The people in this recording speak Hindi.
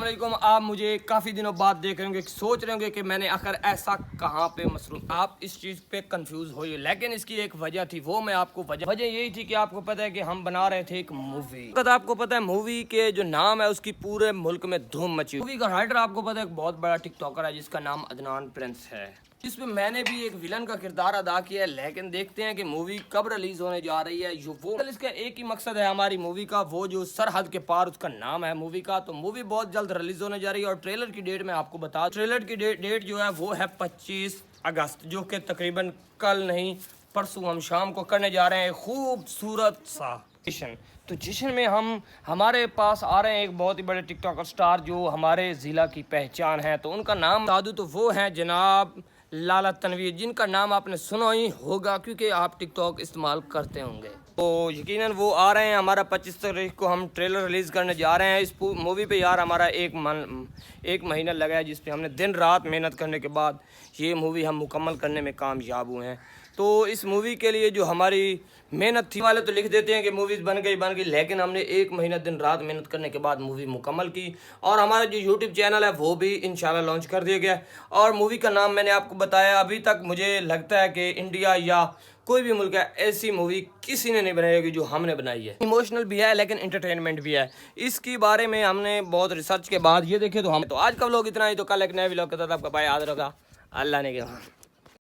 वालेकुम। आप मुझे काफ़ी दिनों बाद देख रहे होंगे, सोच रहे होंगे कि मैंने आखिर ऐसा कहाँ पे मसरूफ। आप इस चीज़ पे कंफ्यूज हो, लेकिन इसकी एक वजह थी, वो मैं आपको वजह यही थी कि आपको पता है कि हम बना रहे थे एक मूवी। आपको पता है मूवी के जो नाम है उसकी पूरे मुल्क में धूम मची। मूवी का राइटर आपको पता है एक बहुत बड़ा टिकटॉकर है जिसका नाम अदनान प्रिंस है, जिसमें मैंने भी एक विलन का किरदार अदा किया है। लेकिन देखते हैं कि मूवी कब रिलीज होने जा रही है। जो वो इसका एक ही मकसद है हमारी मूवी का, वो जो सरहद के पार उसका नाम है मूवी का। तो मूवी बहुत जल्द रिलीज होने जा रही है और ट्रेलर की डेट मैं आपको बता, ट्रेलर की डेट जो है वो है 25 अगस्त, जो कि तकरीबन कल नहीं परसों हम शाम को करने जा रहे हैं खूबसूरत सा जश्न। तो जश्न में हम हमारे पास आ रहे हैं एक बहुत ही बड़े टिकटॉकर स्टार जो हमारे ज़िला की पहचान है। तो उनका नाम बता दूँ तो वो हैं जनाब लाला तनवीर, जिनका नाम आपने सुना ही होगा क्योंकि आप टिकटॉक इस्तेमाल करते होंगे। तो यकीनन वो आ रहे हैं। हमारा 25 तारीख को हम ट्रेलर रिलीज़ करने जा रहे हैं। इस मूवी पे यार हमारा एक महीना लगा है, जिस पे हमने दिन रात मेहनत करने के बाद ये मूवी हम मुकम्मल करने में कामयाब हुए हैं। तो इस मूवी के लिए जो हमारी मेहनत थी, वाले तो लिख देते हैं कि मूवीज़ बन गई, लेकिन हमने एक महीना दिन रात मेहनत करने के बाद मूवी मुकम्मल की। और हमारा जो यूट्यूब चैनल है वो भी इंशाल्लाह लॉन्च कर दिया गया। और मूवी का नाम मैंने आपको बताया। अभी तक मुझे लगता है कि इंडिया या कोई भी मुल्क है, ऐसी मूवी किसी ने नहीं बनाई होगी जो हमने बनाई है। इमोशनल भी है लेकिन एंटरटेनमेंट भी है। इसके बारे में हमने बहुत रिसर्च के बाद ये देखे। तो आज का व्लॉग इतना ही। तो कल एक नए व्लॉग के साथ आपका भाई हाजिर होगा। अल्लाह ने के